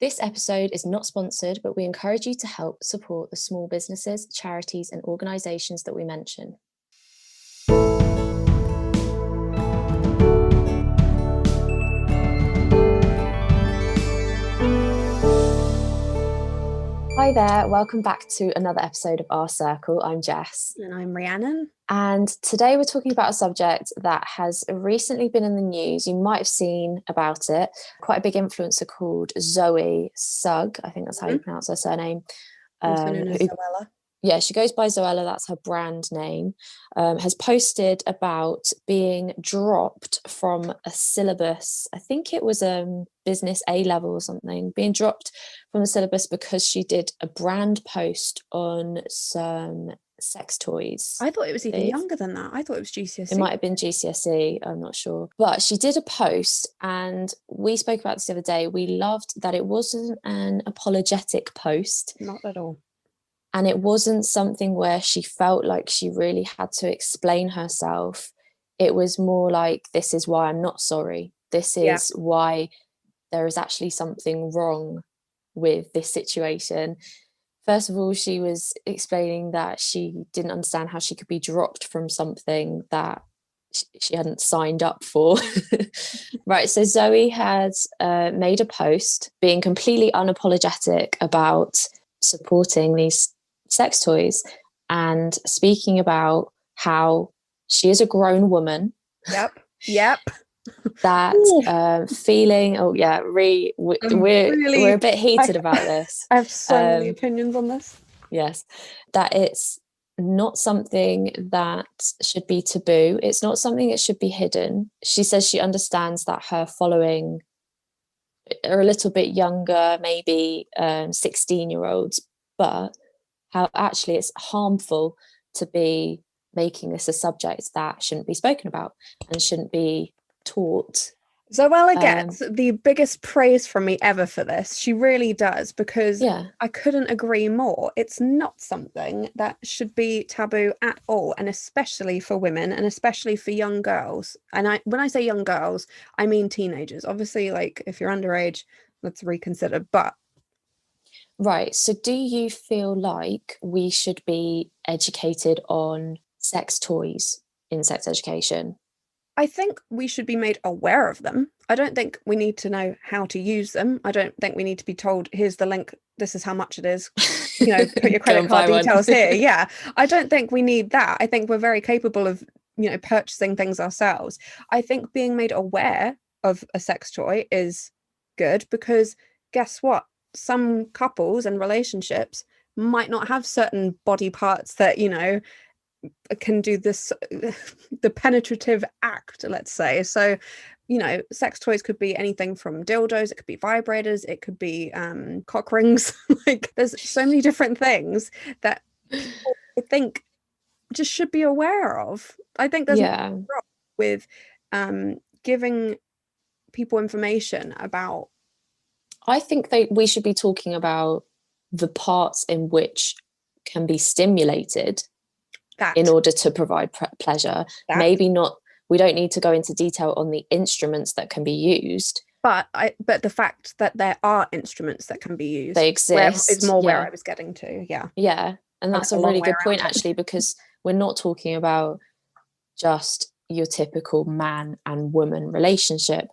This episode is not sponsored, but we encourage you to help support the small businesses, charities, and organisations that we mention. Hi there, welcome back to another episode of Our Circle. I'm Jess. And I'm Rhiannon. And today we're talking about a subject that has recently been in the news. You might have seen about it. Quite a big influencer called Zoe Sugg, I think that's how you pronounce her surname. Also known as Zoella. Yeah, she goes by Zoella, that's her brand name, has posted about being dropped from a syllabus. I think it was business A-level or something, being dropped from the syllabus because she did a brand post on some sex toys. I thought it was even younger than that. I thought it was GCSE. It might have been GCSE, I'm not sure. But she did a post, and we spoke about this the other day. We loved that it wasn't an apologetic post. Not at all. And it wasn't something where she felt like she really had to explain herself. It was more like, this is why I'm not sorry. This is why there is actually something wrong with this situation. First of all, she was explaining that she didn't understand how she could be dropped from something that she hadn't signed up for. Right, so Zoe had made a post being completely unapologetic about supporting these sex toys and speaking about how she is a grown woman. Yep. That feeling, we're a bit heated about this. I have so many opinions on this. Yes, that it's not something that should be taboo. It's not something that should be hidden. She says she understands that her following are a little bit younger, maybe 16-year-olds, but how actually it's harmful to be making this a subject that shouldn't be spoken about and shouldn't be taught. Zoella gets the biggest praise from me ever for this. She really does, because I couldn't agree more. It's not something that should be taboo at all, and especially for women, and especially for young girls. And when I say young girls, I mean teenagers. Obviously, like, if you're underage, let's reconsider. But right, so do you feel like we should be educated on sex toys in sex education? I think we should be made aware of them. I don't think we need to know how to use them. I don't think we need to be told, here's the link, this is how much it is, put your credit card details here. Yeah, I don't think we need that. I think we're very capable of, purchasing things ourselves. I think being made aware of a sex toy is good, because guess what? Some couples and relationships might not have certain body parts that, can do this, the penetrative act, let's say. So, sex toys could be anything from dildos, it could be vibrators, it could be cock rings. Like, there's so many different things that people, I think, just should be aware of. I think there's nothing wrong with giving people information about. I think we should be talking about the parts in which can be stimulated in order to provide pleasure. Maybe not, we don't need to go into detail on the instruments that can be used. But the fact that there are instruments that can be used, they exist, is more where I was getting to. Yeah, and that's a really good point, actually, because we're not talking about just your typical man and woman relationship.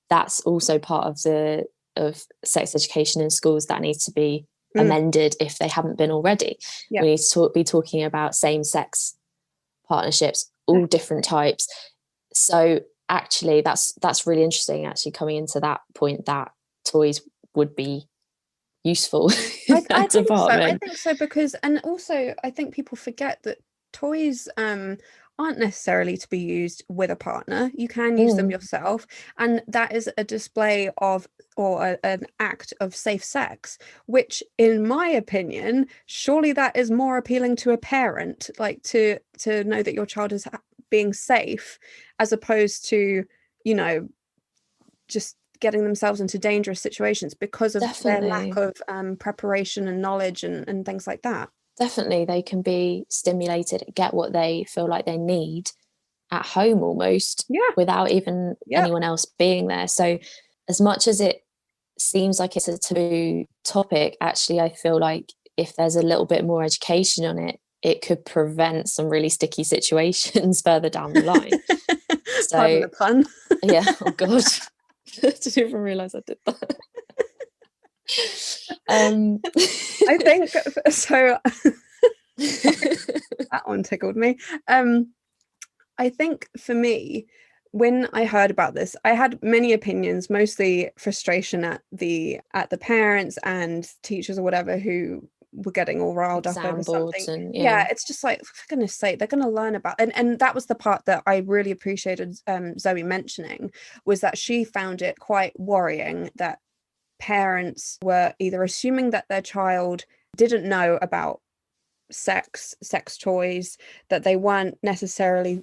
That's also part of sex education in schools that needs to be amended if they haven't been already. We need to be talking about same-sex partnerships, all different types. So actually that's really interesting, actually, coming into that point, that toys would be useful. I think so, because, and also I think people forget that toys aren't necessarily to be used with a partner. You can use them yourself, and that is a display of, or an act of safe sex, which, in my opinion, surely that is more appealing to a parent, like to know that your child is being safe, as opposed to, just getting themselves into dangerous situations because of their lack of preparation and knowledge and things like that. Definitely, they can be stimulated, get what they feel like they need at home almost, without even anyone else being there. So as much as it seems like it's a taboo topic, actually I feel like if there's a little bit more education on it, it could prevent some really sticky situations further down the line. So, pardon the pun. Yeah, oh god. I didn't even realise I did that. I think so. That one tickled me. I think for me, when I heard about this, I had many opinions, mostly frustration at the parents and teachers or whatever who were getting all riled up over something. And, yeah, it's just like, for goodness sake, they're going to learn about, and that was the part that I really appreciated Zoe mentioning, was that she found it quite worrying that parents were either assuming that their child didn't know about sex toys, that they weren't necessarily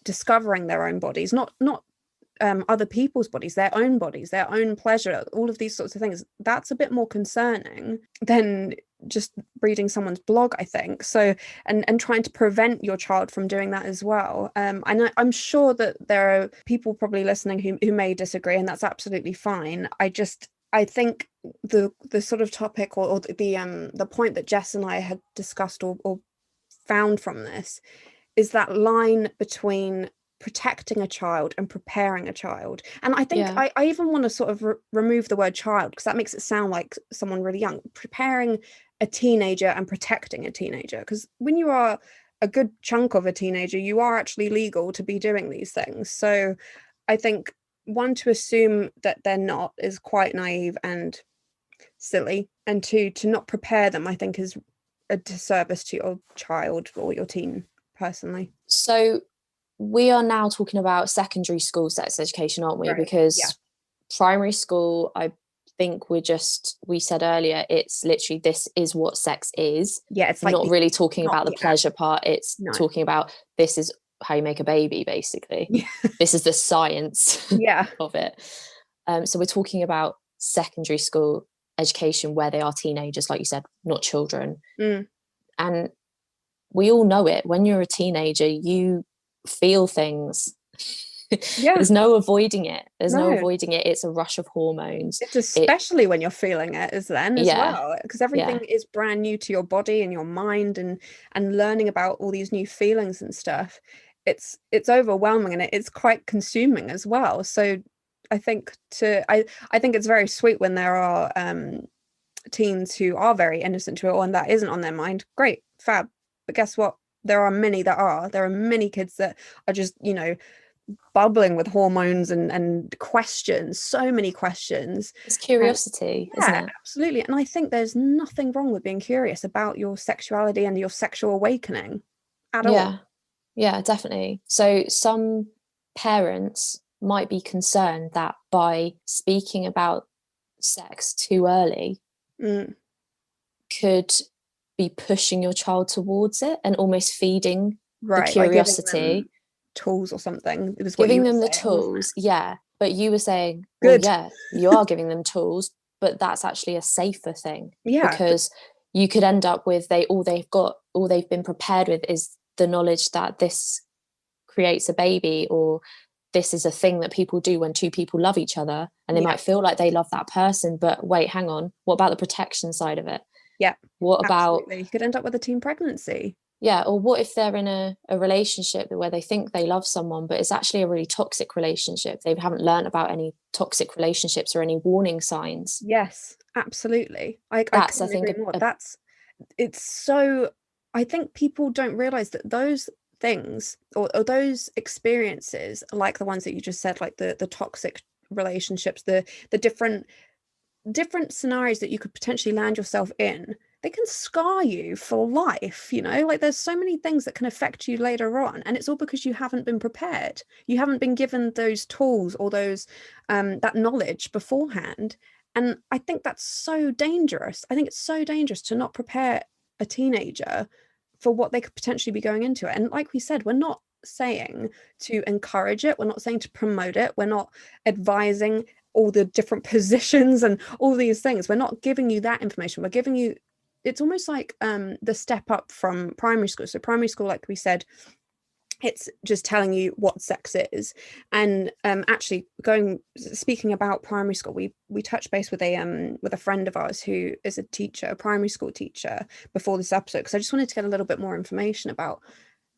discovering their own bodies, not other people's bodies, their own bodies, their own pleasure, all of these sorts of things. That's a bit more concerning than just reading someone's blog, I think. So, and trying to prevent your child from doing that as well. I'm sure that there are people probably listening who may disagree, and that's absolutely fine. I think the sort of topic or the point that Jess and I had discussed or found from this is that line between protecting a child and preparing a child. And I think I even want to sort of remove the word child, because that makes it sound like someone really young. Preparing a teenager and protecting a teenager, because when you are a good chunk of a teenager, you are actually legal to be doing these things. So I think, one, to assume that they're not is quite naive and silly, and two, to not prepare them, I think, is a disservice to your child or your teen personally. So we are now talking about secondary school sex education, aren't we? Right. Because primary school, I think we said earlier, it's literally, this is what sex is. Yeah, it's like not really talking about the pleasure part. It's talking about, this is how you make a baby, basically. Yeah. This is the science of it. So we're talking about secondary school education, where they are teenagers, like you said, not children. And we all know it. When you're a teenager, you feel things. There's no avoiding it. It's a rush of hormones. It's especially when you're feeling it as well, because everything is brand new to your body and your mind, and learning about all these new feelings and stuff. It's overwhelming, and it's quite consuming as well. So I think I think it's very sweet when there are teens who are very innocent to it all, and that isn't on their mind. Great, fab. But guess what? There are many kids that are just, bubbling with hormones and questions, so many questions. It's curiosity, isn't it? Absolutely. And I think there's nothing wrong with being curious about your sexuality and your sexual awakening at all. Yeah, definitely. So some parents might be concerned that by speaking about sex too early could be pushing your child towards it and almost feeding the curiosity. Tools or something. It was giving them the tools, but you were saying, well, you are giving them tools, but that's actually a safer thing, because you could end up with all they've been prepared with is the knowledge that this creates a baby, or this is a thing that people do when two people love each other, and they might feel like they love that person, but wait, hang on, what about the protection side of it? What about, you could end up with a teen pregnancy? Or what if they're in a relationship where they think they love someone, but it's actually a really toxic relationship? They haven't learned about any toxic relationships or any warning signs. Yes, absolutely. I think people don't realize that those things or those experiences, like the ones that you just said, like the toxic relationships, the different scenarios that you could potentially land yourself in, they can scar you for life. Like, there's so many things that can affect you later on, and it's all because you haven't been prepared. You haven't been given those tools or those that knowledge beforehand. And I think that's so dangerous. I think it's so dangerous to not prepare a teenager for what they could potentially be going into. And like we said, we're not saying to encourage it, we're not saying to promote it, we're not advising all the different positions and all these things. We're not giving you that information. We're giving you, it's almost like the step up from primary school. So primary school, like we said, It's just telling you what sex is. And actually speaking about primary school, we touched base with a friend of ours who is a teacher, a primary school teacher, before this episode, because I just wanted to get a little bit more information about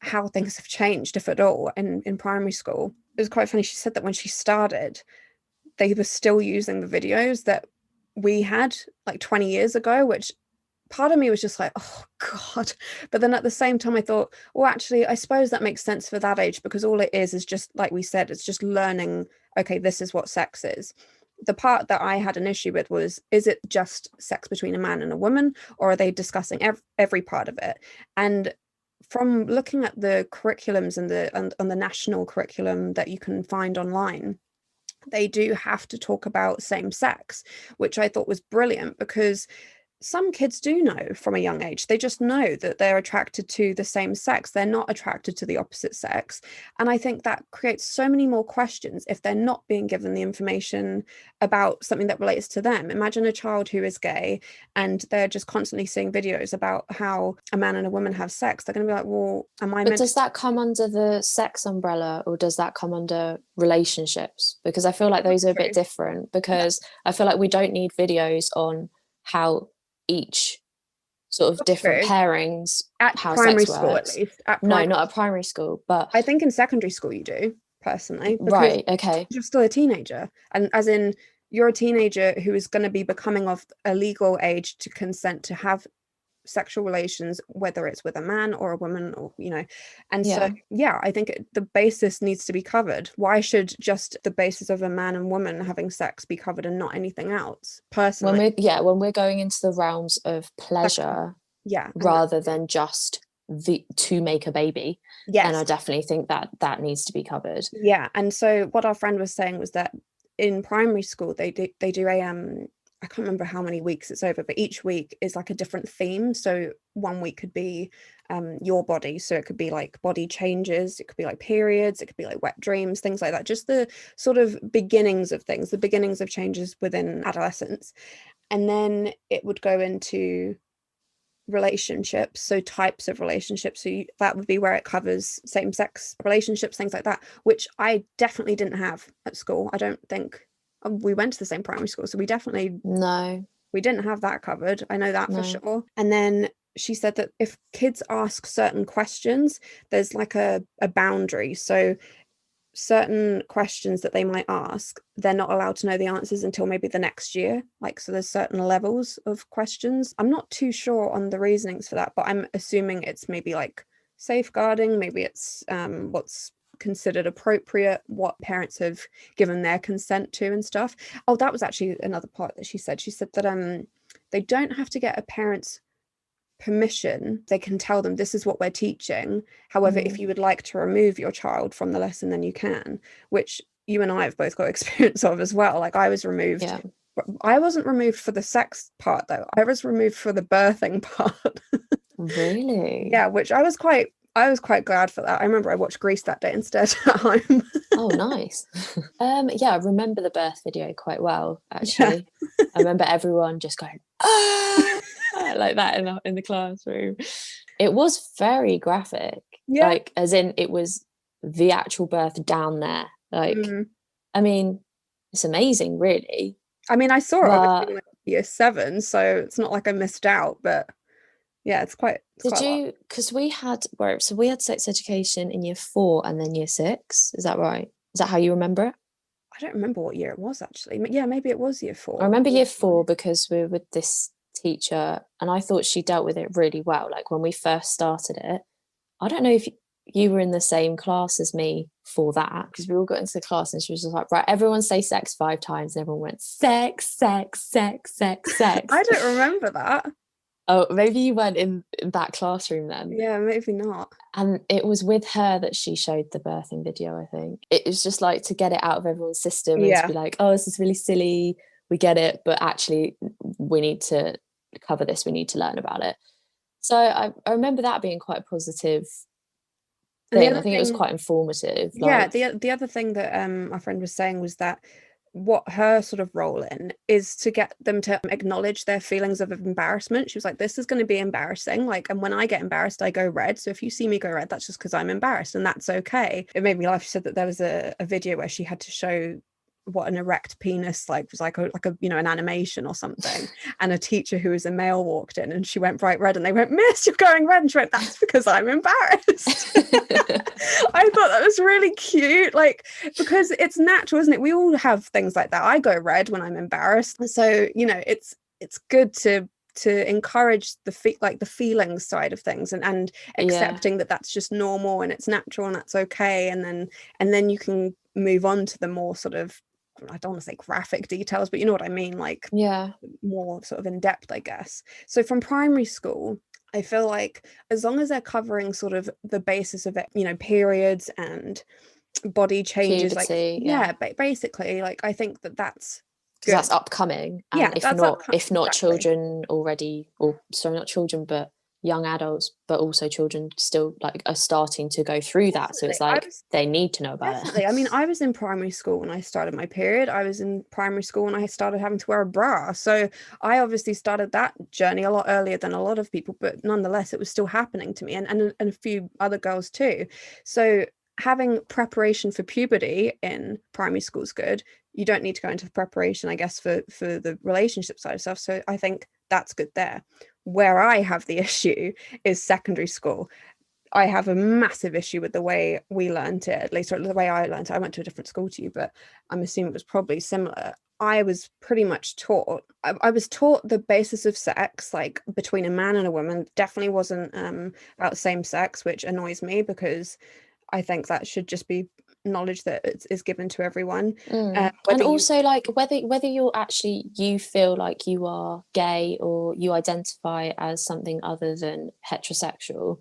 how things have changed, if at all, in primary school. It was quite funny. She said that when she started, they were still using the videos that we had like 20 years ago, which part of me was just like, oh God. But then at the same time, I thought, well, actually, I suppose that makes sense for that age, because all it is just, like we said, it's just learning, okay, this is what sex is. The part that I had an issue with was, is it just sex between a man and a woman, or are they discussing every part of it? And from looking at the curriculums and on the national curriculum that you can find online, they do have to talk about same sex, which I thought was brilliant, because some kids do know from a young age. They just know that they're attracted to the same sex. They're not attracted to the opposite sex. And I think that creates so many more questions if they're not being given the information about something that relates to them. Imagine a child who is gay and they're just constantly seeing videos about how a man and a woman have sex. They're going to be like, well, am I meant But does that come under the sex umbrella, or does that come under relationships? Because I feel like those are a bit different, because I feel like we don't need videos on how each sort of different pairings, at how primary sex school works. at least. No, not at primary school, but I think in secondary school you do, personally, because right, okay, you're still a teenager, and as in you're a teenager who is going to be becoming of a legal age to consent to have sexual relations, whether it's with a man or a woman, or and yeah. So yeah, I think the basis needs to be covered. Why should just the basis of a man and woman having sex be covered and not anything else, personally? When we're going into the realms of pleasure, rather than just to make a baby, then I definitely think that needs to be covered. Yeah. And so what our friend was saying was that in primary school they do a I can't remember how many weeks it's over, but each week is like a different theme. So one week could be your body. So it could be like body changes, it could be like periods, it could be like wet dreams, things like that. Just the sort of beginnings of things, the beginnings of changes within adolescence. And then it would go into relationships, so types of relationships. So that would be where it covers same-sex relationships, things like that, which I definitely didn't have at school. I don't think we went to the same primary school, so we didn't have that covered. I know that for sure. And then she said that if kids ask certain questions, there's like a boundary. So certain questions that they might ask, they're not allowed to know the answers until maybe the next year. Like, so there's certain levels of questions. I'm not too sure on the reasonings for that, but I'm assuming it's maybe like safeguarding, maybe it's what's considered appropriate, what parents have given their consent to and stuff. Oh, that was actually another part that she said that they don't have to get a parent's permission. They can tell them, this is what we're teaching. However, if you would like to remove your child from the lesson, then you can, which you and I have both got experience of as well. Like, I was removed. Yeah. I wasn't removed for the sex part though. I was removed for the birthing part. Really? Yeah, which I was quite glad for that. I remember I watched Grease that day instead at home. Oh, nice. Yeah, I remember the birth video quite well, actually. Yeah. I remember everyone just going, ah! Like that in the classroom. It was very graphic. Yeah. Like, as in, it was the actual birth down there. Like, I mean, it's amazing, really. I mean, I saw it obviously in like year 7, so it's not like I missed out, but yeah, it's quite. Because we had sex education in year 4 and then year 6. Is that right? Is that how you remember it? I don't remember what year it was, actually. Yeah, maybe it was year 4. I remember year 4 because we were with this teacher and I thought she dealt with it really well. Like, when we first started it, I don't know if you were in the same class as me for that, because we all got into the class and she was just like, right, everyone say sex 5 times, and everyone went sex, sex, sex, sex, sex. I don't remember that. Oh, maybe you weren't in that classroom then. Yeah, maybe not. And it was with her that she showed the birthing video, I think. It was just like to get it out of everyone's system and to be like, oh, this is really silly, we get it, but actually we need to cover this, we need to learn about it. So I remember that being quite a positive thing. I think it was quite informative. Yeah, the other thing that my friend was saying was that what her sort of role in is to get them to acknowledge their feelings of embarrassment. She was like, this is going to be embarrassing, like, and when I get embarrassed I go red, so if you see me go red, that's just because I'm embarrassed, and that's okay. It made me laugh. She said that there was a video where she had to show what an erect penis was like a an animation or something, and a teacher who was a male walked in and she went bright red and they went, "Miss, you're going red," and she went, "That's because I'm embarrassed." I thought that was really cute, like, because it's natural, isn't it? We all have things like that. I go red when I'm embarrassed, so it's good to encourage the feelings side of things, and accepting that that's just normal and it's natural and that's okay, and then you can move on to the more sort of, I don't want to say graphic details, but you know what I mean, like more sort of in depth, I guess. So from primary school, I feel like as long as they're covering sort of the basis of it, periods and body changes, puberty, basically, like, I think that's because that's upcoming, and if not children already, or sorry, not children but young adults, but also children still like are starting to go through that, so it's like they need to know about it. I mean, I was in primary school when I started my period. I was in primary school when I started having to wear a bra, so I obviously started that journey a lot earlier than a lot of people, but nonetheless it was still happening to me, and a few other girls too. So having preparation for puberty in primary school is good. You don't need to go into the preparation, I guess, for the relationship side of stuff, so I think that's good there. Where I have the issue is secondary school. I have a massive issue with the way we learned it, at least, or the way I learned it. I went to a different school to you, but I'm assuming it was probably similar. I was pretty much taught, I was taught the basis of sex, like between a man and a woman. Definitely wasn't about same sex, which annoys me, because I think that should just be knowledge that is given to everyone. And also like whether you're actually, you feel like you are gay or you identify as something other than heterosexual,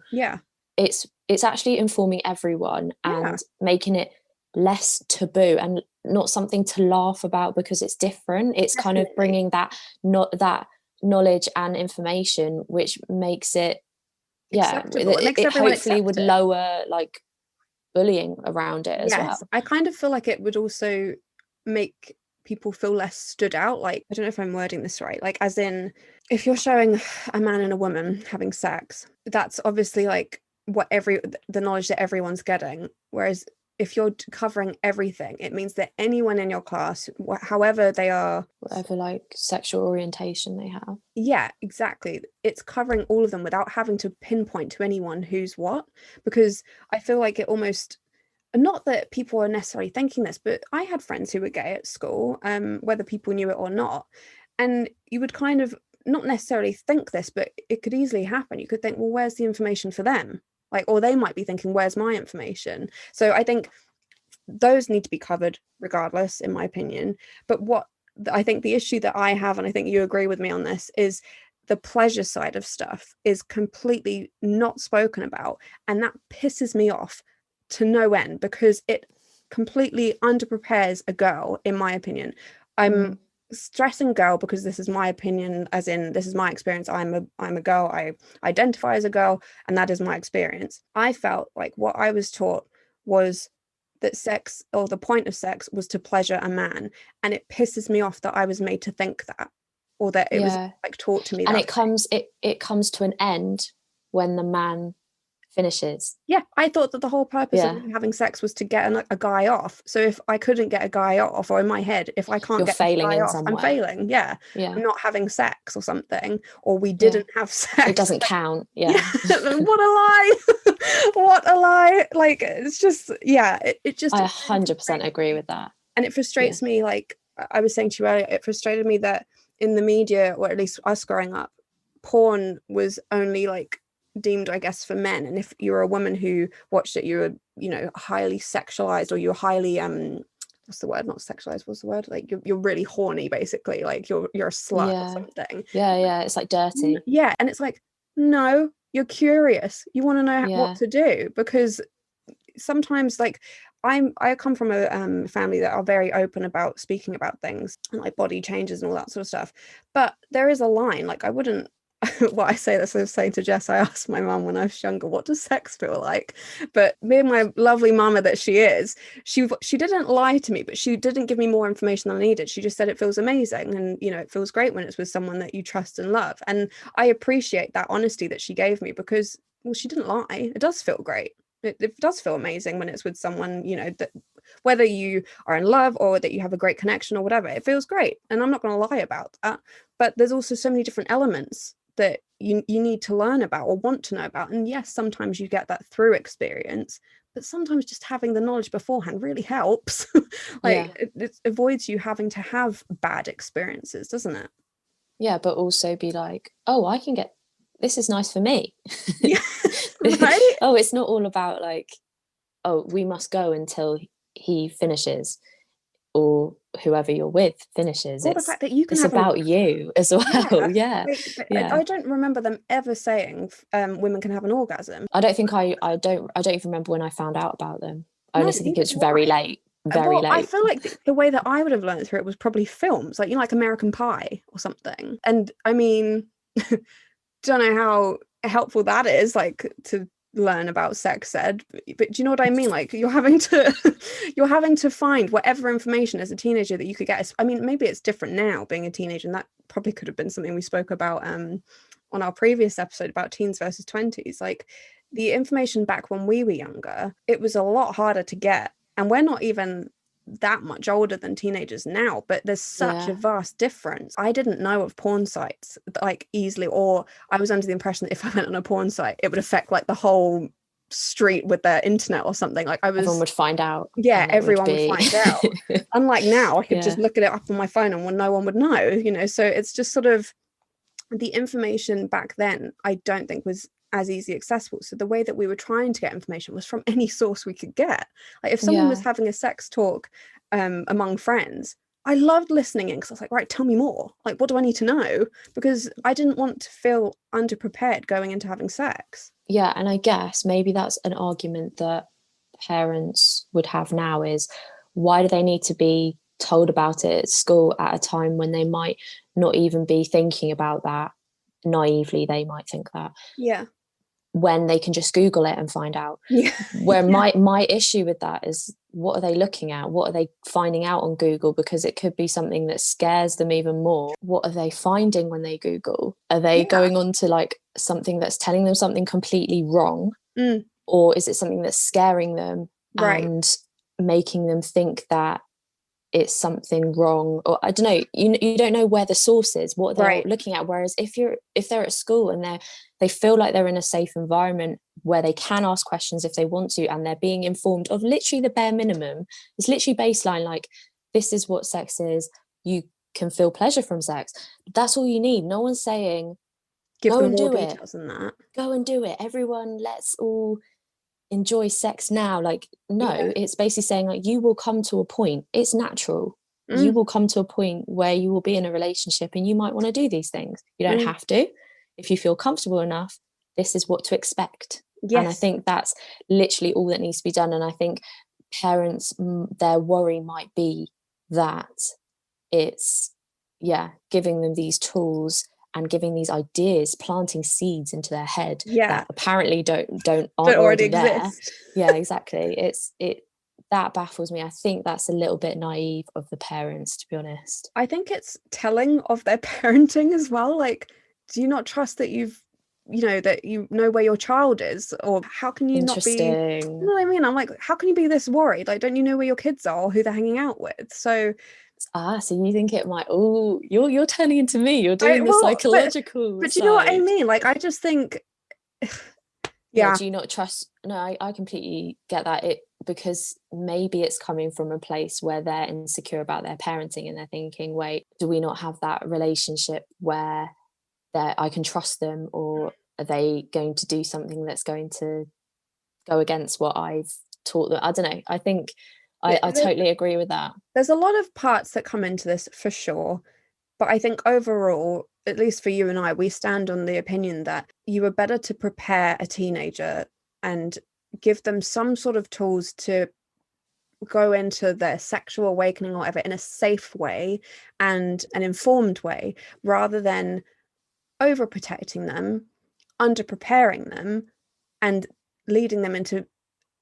it's actually informing everyone and making it less taboo and not something to laugh about because it's different. It's kind of bringing that knowledge and information, which makes it it hopefully would lower like bullying around it as well. I kind of feel like it would also make people feel less stood out. Like, I don't know if I'm wording this right, like, as in, if you're showing a man and a woman having sex, that's obviously like the knowledge that everyone's getting, whereas if you're covering everything, it means that anyone in your class, however they are, whatever like sexual orientation they have, exactly, it's covering all of them without having to pinpoint to anyone who's what. Because I feel like it almost, not that people are necessarily thinking this, but I had friends who were gay at school, whether people knew it or not, and you would kind of not necessarily think this, but it could easily happen. You could think, well, where's the information for them? Like, or they might be thinking, where's my information? So I think those need to be covered regardless, in my opinion. But what I think the issue that I have, and I think you agree with me on this, is the pleasure side of stuff is completely not spoken about. And that pisses me off to no end, because it completely underprepares a girl, in my opinion. I'm stressing girl because this is my opinion, as in, this is my experience. I'm a girl, I identify as a girl, and that is my experience. I felt like what I was taught was that sex, or the point of sex, was to pleasure a man, and it pisses me off that I was made to think that, or that it was like taught to me. And it comes to an end when the man finishes. I thought that the whole purpose of having sex was to get a guy off. So if I couldn't get a guy off, or in my head, if I can't get a guy off, I'm failing. I'm not having sex or something, or we didn't have sex. It doesn't count. What a lie. What a lie. Like, it's just it just, I 100% agree with that. And it frustrates me, like I was saying to you earlier, it frustrated me that in the media, or at least us growing up, porn was only like deemed, I guess, for men, and if you're a woman who watched it, you were highly sexualized, or you're highly what's the word, not sexualized, what's the word, like you're really horny, basically, like you're a slut or something. It's like dirty. And it's like, no, you're curious, you want to know what to do, because sometimes, like, I come from a family that are very open about speaking about things, and like body changes and all that sort of stuff, but there is a line. Like, I wouldn't what I say, that's what I was saying to Jess. I asked my mum when I was younger, what does sex feel like? But me and my lovely mama that she is, she didn't lie to me, but she didn't give me more information than I needed. She just said it feels amazing, and it feels great when it's with someone that you trust and love. And I appreciate that honesty that she gave me, because, well, she didn't lie. It does feel great. It does feel amazing when it's with someone, that whether you are in love or that you have a great connection or whatever, it feels great. And I'm not going to lie about that. But there's also so many different elements that you need to learn about or want to know about. And yes, sometimes you get that through experience, but sometimes just having the knowledge beforehand really helps. It avoids you having to have bad experiences, doesn't it? Yeah, but also be like, oh, I can get, this is nice for me. Yeah, right? Oh, it's not all about like, oh, we must go until he finishes, or whoever you're with finishes. Or the fact that you can it's have about you as well. Yeah. I don't remember them ever saying women can have an orgasm. I don't think I don't even remember when I found out about them. I honestly think it's very late. I feel like the way that I would have learned through it was probably films, like like American Pie or something. And I mean, don't know how helpful that is, like, to learn about sex ed, but do you know what I mean? Like, you're having to find whatever information as a teenager that you could get. I mean, maybe it's different now being a teenager, and that probably could have been something we spoke about on our previous episode about teens versus 20s. Like, the information back when we were younger, it was a lot harder to get, and we're not even that much older than teenagers now, but there's such a vast difference. I didn't know of porn sites like easily, or I was under the impression that if I went on a porn site it would affect like the whole street with their internet or something. Like, everyone would find out. Yeah, everyone would find out. Unlike now, I could just look at it up on my phone and no one would know, so it's just sort of, the information back then I don't think was as easily accessible. So the way that we were trying to get information was from any source we could get. Like, if someone was having a sex talk among friends, I loved listening in, because I was like, right, tell me more. Like, what do I need to know? Because I didn't want to feel underprepared going into having sex. Yeah, and I guess maybe that's an argument that parents would have now, is why do they need to be told about it at school at a time when they might not even be thinking about that? Naively, they might think that. Yeah. When they can just Google it and find out. Yeah. Where my issue with that is, what are they looking at? What are they finding out on Google? Because it could be something that scares them even more. What are they finding when they Google? Are they going on to like something that's telling them something completely wrong? Or is it something that's scaring them and making them think that it's something wrong? Or I don't know, you don't know where the source is, what they're looking at. Whereas if they're at school and they feel like they're in a safe environment where they can ask questions if they want to, and they're being informed of literally the bare minimum, it's literally baseline, like, this is what sex is, you can feel pleasure from sex, that's all you need. No one's saying give them more details than that. Go and do it, everyone, let's all enjoy sex now. Like, no, it's basically saying, like, you will come to a point, it's natural, you will come to a point where you will be in a relationship and you might want to do these things. You don't have to. If you feel comfortable enough, this is what to expect. And I think that's literally all that needs to be done. And I think parents, their worry might be that it's giving them these tools and giving these ideas, planting seeds into their head that apparently aren't already exist. There. Yeah, exactly. That baffles me. I think that's a little bit naive of the parents, to be honest. I think it's telling of their parenting as well. Like, do you not trust that that you know where your child is? Or how can you not be, you know what I mean? I'm like, how can you be this worried? Like, don't you know where your kids are or who they're hanging out with? So you think it might, you're turning into me, you're doing the psychological but you know what I mean? Like, I just think do you not trust? No, I completely get that. Because maybe it's coming from a place where they're insecure about their parenting, and they're thinking, wait, do we not have that relationship where I can trust them, or are they going to do something that's going to go against what I've taught them? I don't know. I think I totally agree with that. There's a lot of parts that come into this for sure, but I think overall, at least for you and I, we stand on the opinion that you are better to prepare a teenager and give them some sort of tools to go into their sexual awakening or whatever in a safe way and an informed way, rather than overprotecting them, underpreparing them, and leading them into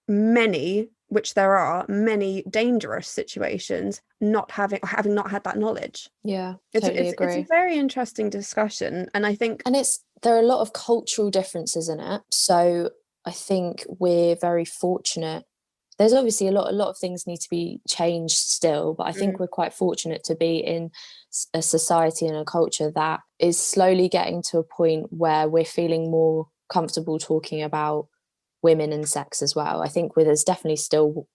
many, which there are many dangerous situations, having not had that knowledge. Yeah, it's totally agree. It's a very interesting discussion, and I think there are a lot of cultural differences in it. So I think we're very fortunate. There's obviously a lot of things need to be changed still, but I think we're quite fortunate to be in a society and a culture that is slowly getting to a point where we're feeling more comfortable talking about women and sex as well. I think there's definitely still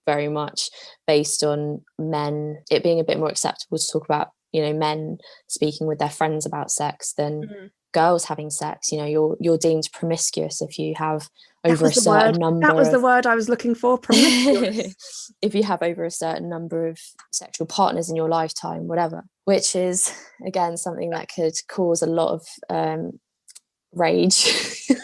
very much based on men, it being a bit more acceptable to talk about, you know, men speaking with their friends about sex than girls having sex. You know, you're deemed promiscuous if you have over a certain number. That was the word I was looking for, promiscuous. If you have over a certain number of sexual partners in your lifetime, whatever, which is again something that could cause a lot of rage.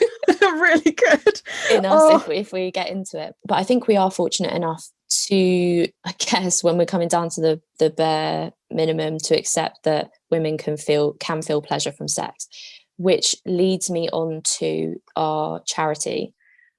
Really good in us if we get into it. But I think we are fortunate enough to, I guess, when we're coming down to the bare minimum, to accept that women can feel pleasure from sex, which leads me on to our charity.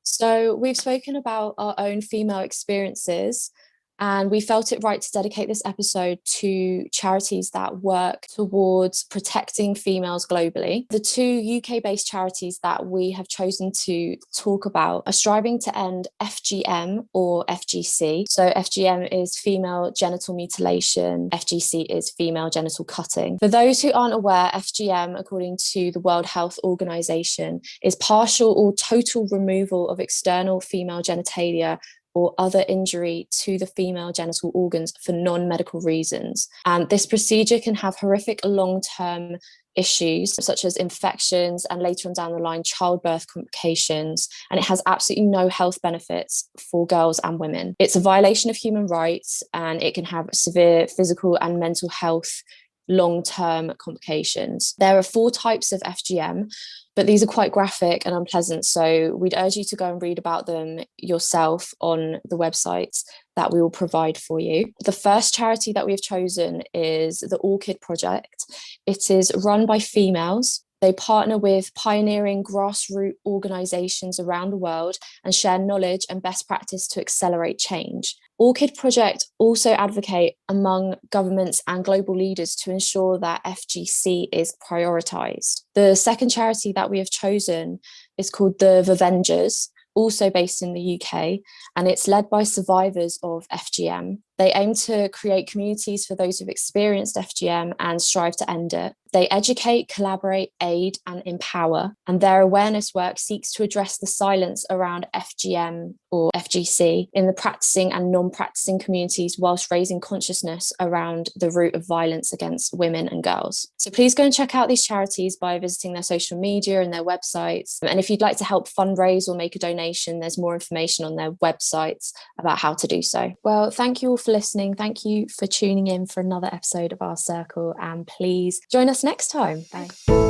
So we've spoken about our own female experiences, and we felt it right to dedicate this episode to charities that work towards protecting females globally. The two UK-based charities that we have chosen to talk about are striving to end FGM or FGC. So FGM is female genital mutilation, FGC is female genital cutting. For those who aren't aware, FGM, according to the World Health Organization, is partial or total removal of external female genitalia or other injury to the female genital organs for non-medical reasons. And this procedure can have horrific long-term issues such as infections and later on down the line childbirth complications, and it has absolutely no health benefits for girls and women. It's a violation of human rights, and it can have severe physical and mental health long-term complications. There are 4 types of FGM, but these are quite graphic and unpleasant, so we'd urge you to go and read about them yourself on the websites that we will provide for you. The first charity that we've chosen is the Orchid Project. It is run by females. They partner with pioneering grassroots organisations around the world and share knowledge and best practice to accelerate change. Orchid Project also advocate among governments and global leaders to ensure that FGC is prioritised. The second charity that we have chosen is called the Vavengers, also based in the UK, and it's led by survivors of FGM. They aim to create communities for those who've experienced FGM and strive to end it. They educate, collaborate, aid, and empower, and their awareness work seeks to address the silence around FGM or FGC in the practicing and non-practicing communities, whilst raising consciousness around the root of violence against women and girls. So please go and check out these charities by visiting their social media and their websites. And if you'd like to help fundraise or make a donation, there's more information on their websites about how to do so. Well, thank you all for listening. Thank you for tuning in for another episode of Our Circle, and please join us next time. Bye.